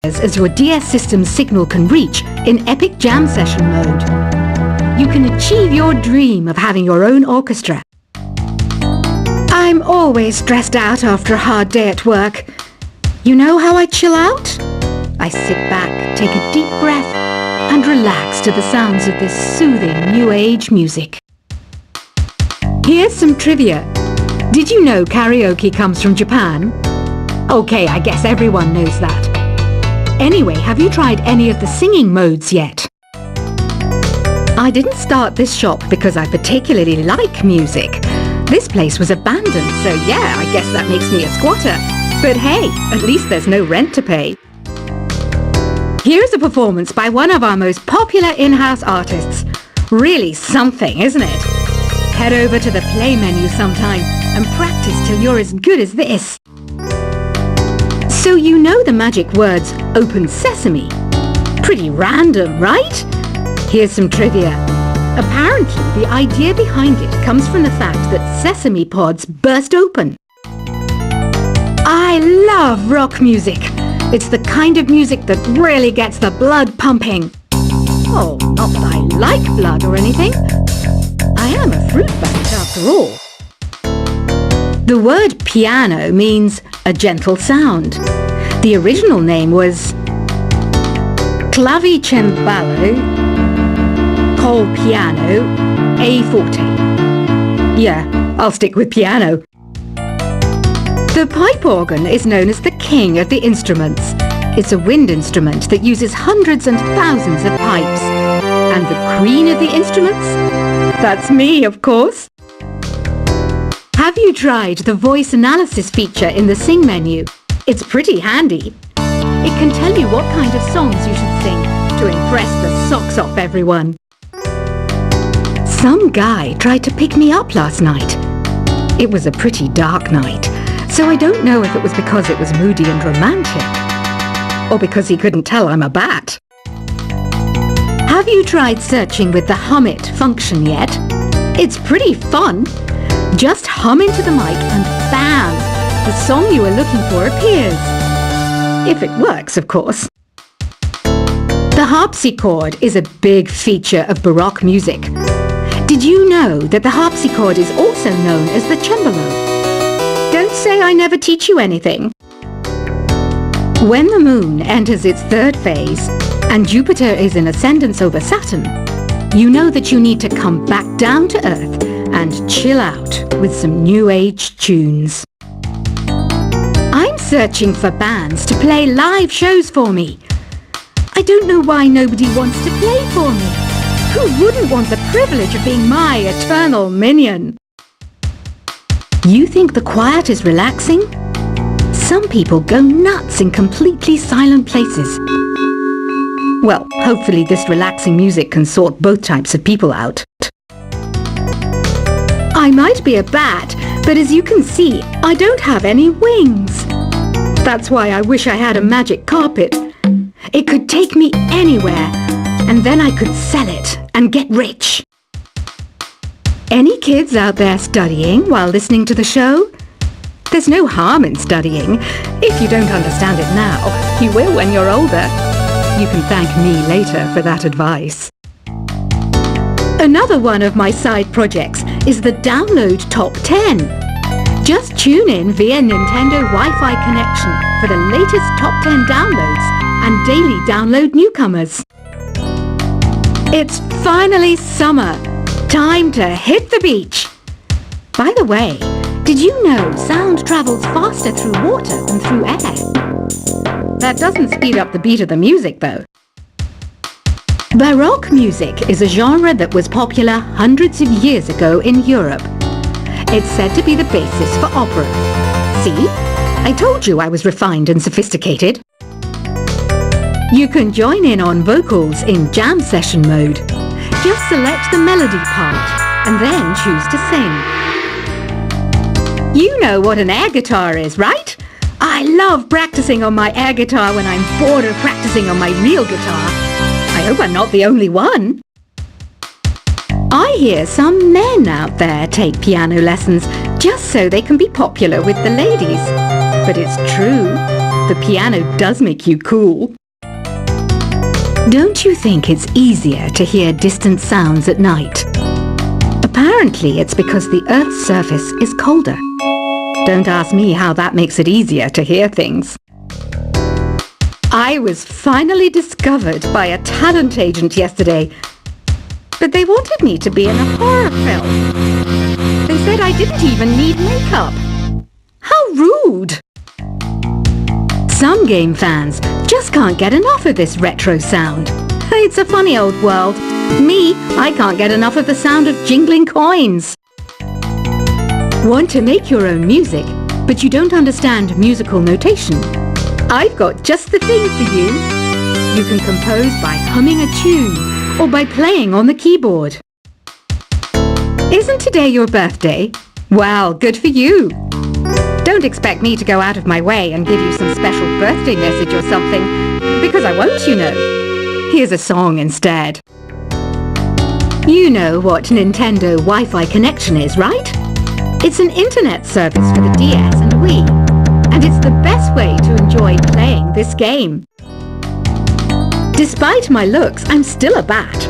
as your DS system's signal can reach in epic jam session mode. You can achieve your dream of having your own orchestra. I'm always stressed out after a hard day at work. You know how I chill out? I sit back, take a deep breath, and relax to the sounds of this soothing new age music. Here's some trivia. Did you know karaoke comes from Japan? Okay, I guess everyone knows that. Anyway, have you tried any of the singing modes yet? I didn't start this shop because I particularly like music. This place was abandoned, so yeah, I guess that makes me a squatter. But hey, at least there's no rent to pay. Here's a performance by one of our most popular in-house artists. Really something, isn't it? Head over to the play menu sometime and practice till you're as good as this. So you know the magic words "Open Sesame"? Pretty random, right? Here's some trivia. Apparently, the idea behind it comes from the fact that sesame pods burst open. I love rock music. It's the kind of music that really gets the blood pumping. Oh, not that I like blood or anything. I am a fruit bat after all. The word piano means a gentle sound. The original name was clavicembalo col piano a forte. Yeah, I'll stick with piano. The pipe organ is known as the king of the instruments. It's a wind instrument that uses hundreds and thousands of pipes. And the queen of the instruments? That's me, of course. Have you tried the voice analysis feature in the Sing menu? It's pretty handy. It can tell you what kind of songs you should sing to impress the socks off everyone. Some guy tried to pick me up last night. It was a pretty dark night, so I don't know if it was because it was moody and romantic, or because he couldn't tell I'm a bat. Have you tried searching with the Hum It function yet? It's pretty fun. Just hum into the mic and bam! The song you were looking for appears. If it works, of course. The harpsichord is a big feature of Baroque music. Did you know that the harpsichord is also known as the cembalo? Don't say I never teach you anything. When the moon enters its third phase and Jupiter is in ascendance over Saturn, you know that you need to come back down to Earth and chill out with some new age tunes. I'm searching for bands to play live shows for me. I don't know why nobody wants to play for me. Who wouldn't want the privilege of being my eternal minion? You think the quiet is relaxing? Some people go nuts in completely silent places. Well, hopefully this relaxing music can sort both types of people out. I might be a bat, but as you can see, I don't have any wings. That's why I wish I had a magic carpet. It could take me anywhere, and then I could sell it and get rich. Any kids out there studying while listening to the show? There's no harm in studying. If you don't understand it now, you will when you're older. You can thank me later for that advice. Another one of my side projects is the Download Top 10. Just tune in via Nintendo Wi-Fi connection for the latest Top 10 downloads and daily download newcomers. It's finally summer. Time to hit the beach. By the way, did you know sound travels faster through water than through air? That doesn't speed up the beat of the music, though. Baroque music is a genre that was popular hundreds of years ago in Europe. It's said to be the basis for opera. See? I told you I was refined and sophisticated. You can join in on vocals in jam session mode. Just select the melody part and then choose to sing. You know what an air guitar is, right? I love practicing on my air guitar when I'm bored of practicing on my real guitar. I hope I'm not the only one. I hear some men out there take piano lessons just so they can be popular with the ladies. But it's true. the piano does make you cool. Don't you think it's easier to hear distant sounds at night? Apparently it's because the Earth's surface is colder. Don't ask me how that makes it easier to hear things. I was finally discovered by a talent agent yesterday, but they wanted me to be in a horror film. They said I didn't even need makeup. How rude! Some game fans just can't get enough of this retro sound. It's a funny old world. Me, I can't get enough of the sound of jingling coins. Want to make your own music, but you don't understand musical notation? I've got just the thing for you. You can compose by humming a tune or by playing on the keyboard. Isn't today your birthday? Well, good for you. Don't expect me to go out of my way and give you some special birthday message or something, because I won't, you know. Here's a song instead. You know what Nintendo Wi-Fi connection is, right? It's an internet service for the DS and Wii, and it's the best way to enjoy playing this game. Despite my looks, I'm still a bat.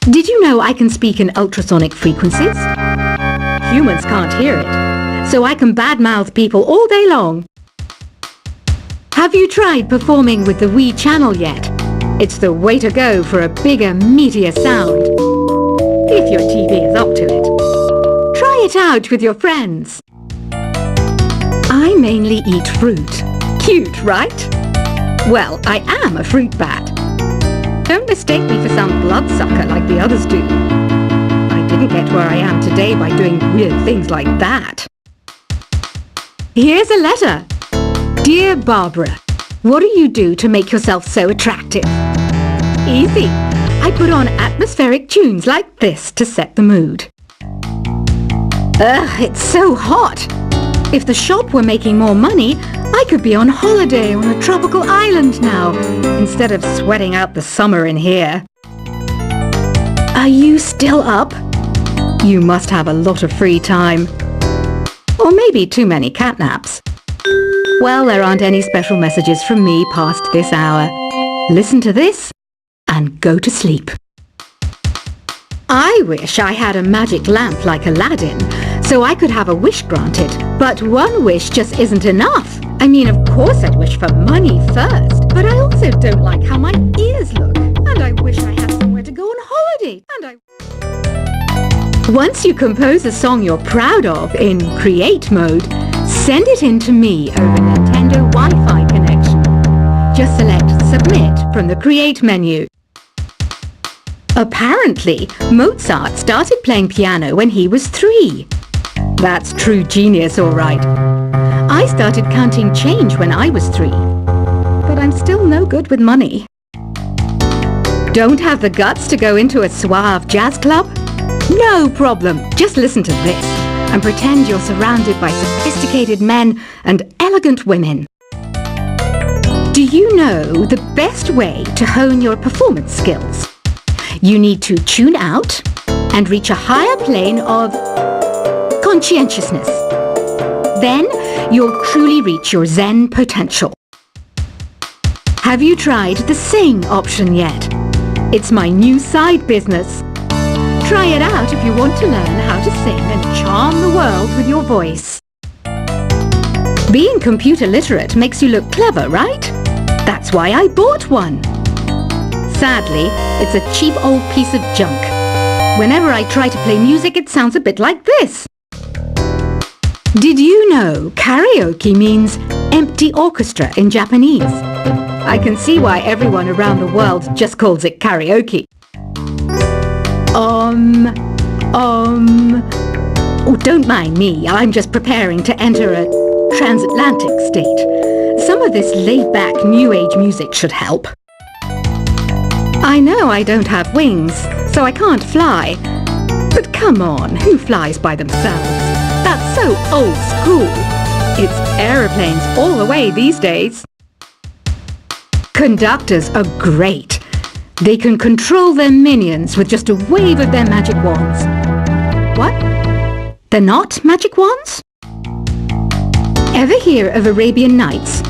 Did you know I can speak in ultrasonic frequencies? Humans can't hear it, so I can badmouth people all day long. Have you tried performing with the Wii channel yet? It's the way to go for a bigger, meatier sound. If your TV is up to it. Try it out with your friends. I mainly eat fruit. Cute, right? Well, I am a fruit bat. Don't mistake me for some bloodsucker like the others do. I didn't get where I am today by doing weird things like that. Here's a letter. Dear Barbara, what do you do to make yourself so attractive? Easy. I put on atmospheric tunes like this to set the mood. Ugh, it's so hot. If the shop were making more money, I could be on holiday on a tropical island now, instead of sweating out the summer in here. Are you still up? You must have a lot of free time. Or maybe too many catnaps. Well, there aren't any special messages from me past this hour. Listen to this and go to sleep. I wish I had a magic lamp like Aladdin, so I could have a wish granted. But one wish just isn't enough. I mean, of course I'd wish for money first, but I also don't like how my ears look. And I wish I had somewhere to go on holiday. Once you compose a song you're proud of in Create mode, send it in to me over Nintendo Wi-Fi connection. Just select Submit from the Create menu. Apparently, Mozart started playing piano when he was 3. That's true genius, all right. I started counting change when I was 3, but I'm still no good with money. Don't have the guts to go into a suave jazz club? No problem. Just listen to this and pretend you're surrounded by sophisticated men and elegant women. Do you know the best way to hone your performance skills? You need to tune out and reach a higher plane of conscientiousness. Then you'll truly reach your Zen potential. Have you tried the Sing option yet? It's my new side business. Try it out if you want to learn how to sing and charm the world with your voice. Being computer literate makes you look clever, right? That's why I bought one. Sadly, it's a cheap old piece of junk. Whenever I try to play music, it sounds a bit like this. Did you know karaoke means empty orchestra in Japanese? I can see why everyone around the world just calls it karaoke. Oh, don't mind me. I'm just preparing to enter a transatlantic state. Some of this laid-back new age music should help. I know I don't have wings, so I can't fly. But come on, who flies by themselves? That's so old school. It's aeroplanes all the way these days. Conductors are great. They can control their minions with just a wave of their magic wands. What? They're not magic wands? Ever hear of Arabian Nights?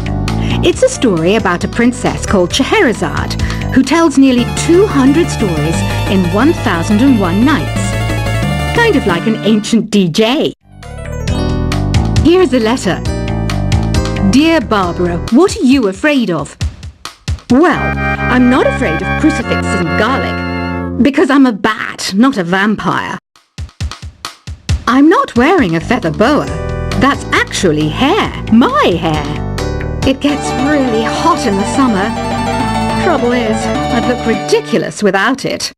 It's a story about a princess called Scheherazade, who tells nearly 200 stories in 1001 nights. Kind of like an ancient DJ. Here's a letter. Dear Barbara, what are you afraid of? Well, I'm not afraid of crucifixes and garlic, because I'm a bat, not a vampire. I'm not wearing a feather boa. That's actually hair, my hair. It gets really hot in the summer. Trouble is, I'd look ridiculous without it.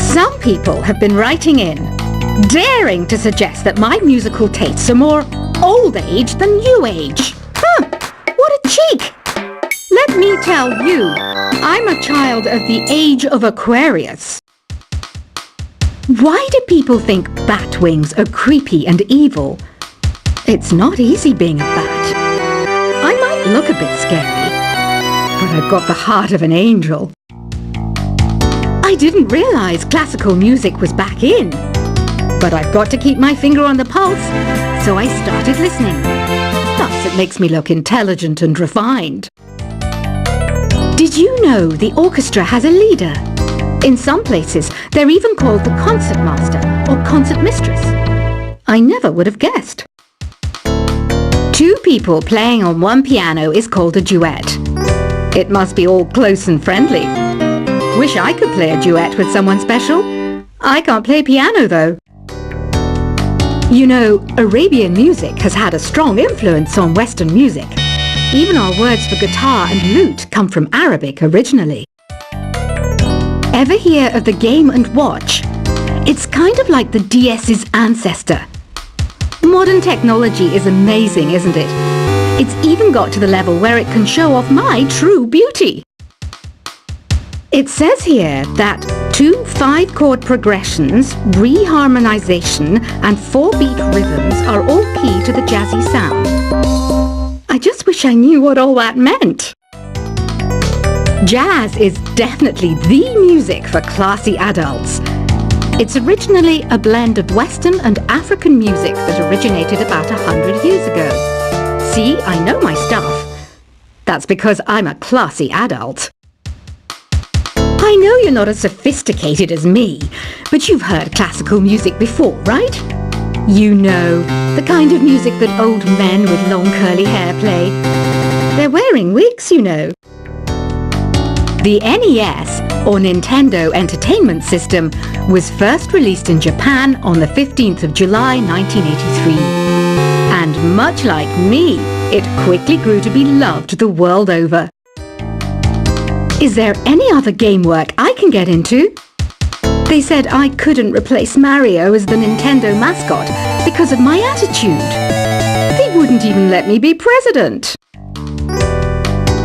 Some people have been writing in, daring to suggest that my musical tastes are more old age than new age. Huh, what a cheek! Let me tell you, I'm a child of the age of Aquarius. Why do people think bat wings are creepy and evil? It's not easy being a bat. I might look a bit scary, but I've got the heart of an angel. I didn't realize classical music was back in, but I've got to keep my finger on the pulse, so I started listening. Plus, it makes me look intelligent and refined. Did you know the orchestra has a leader? In some places, they're even called the concertmaster or concertmistress. I never would have guessed. Two people playing on one piano is called a duet. It must be all close and friendly. Wish I could play a duet with someone special. I can't play piano though. You know, Arabian music has had a strong influence on Western music. Even our words for guitar and lute come from Arabic originally. Ever hear of the Game & Watch? It's kind of like the DS's ancestor. Modern technology is amazing, isn't it? It's even got to the level where it can show off my true beauty. It says here that 2 5-chord progressions, reharmonization and 4-beat rhythms are all key to the jazzy sound. I just wish I knew what all that meant. Jazz is definitely the music for classy adults. It's originally a blend of Western and African music that originated about 100 years ago. See, I know my stuff. That's because I'm a classy adult. I know you're not as sophisticated as me, but you've heard classical music before, right? You know, the kind of music that old men with long curly hair play. They're wearing wigs, you know. The NES, or Nintendo Entertainment System, was first released in Japan on the 15th of July 1983. And much like me, it quickly grew to be loved the world over. Is there any other game work I can get into? They said I couldn't replace Mario as the Nintendo mascot because of my attitude. They wouldn't even let me be president.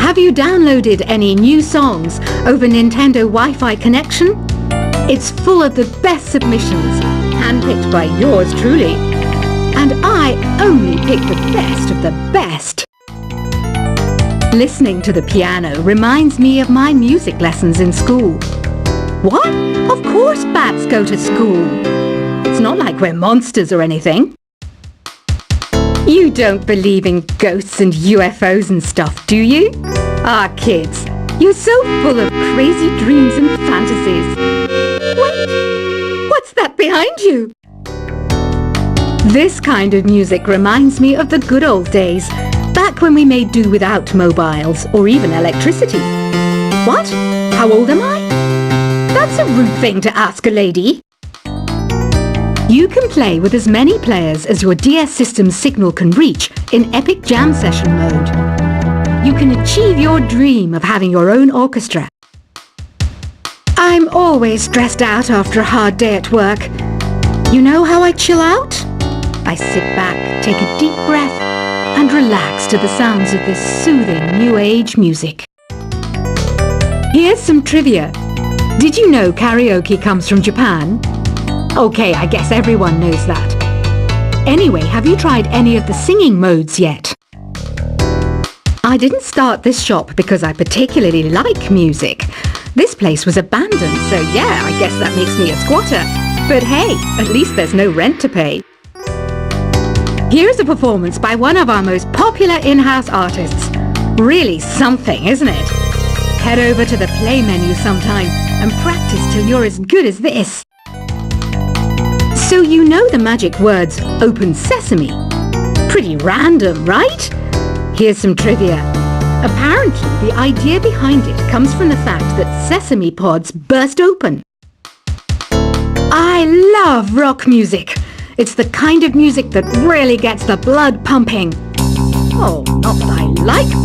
Have you downloaded any new songs over Nintendo Wi-Fi connection? It's full of the best submissions, handpicked by yours truly. And I only pick the best of the best. Listening to the piano reminds me of my music lessons in school. What? Of course bats go to school. It's not like we're monsters or anything. You don't believe in ghosts and UFOs and stuff, do you? Ah, kids, you're so full of crazy dreams and fantasies. Wait, what's that behind you? This kind of music reminds me of the good old days, back when we made do without mobiles or even electricity. What? How old am I? That's a rude thing to ask a lady. You can play with as many players as your DS system's signal can reach in Epic Jam Session mode. You can achieve your dream of having your own orchestra. I'm always stressed out after a hard day at work. You know how I chill out? I sit back, take a deep breath, and relax to the sounds of this soothing new age music. Here's some trivia. Did you know karaoke comes from Japan? Okay, I guess everyone knows that. Anyway, have you tried any of the singing modes yet? I didn't start this shop because I particularly like music. This place was abandoned, so yeah, I guess that makes me a squatter. But hey, at least there's no rent to pay. Here's a performance by one of our most popular in-house artists. Really something, isn't it? Head over to the play menu sometime and practice till you're as good as this. So you know the magic words "Open Sesame"? Pretty random, right? Here's some trivia. Apparently, the idea behind it comes from the fact that sesame pods burst open. I love rock music. It's the kind of music that really gets the blood pumping. Oh, not that I like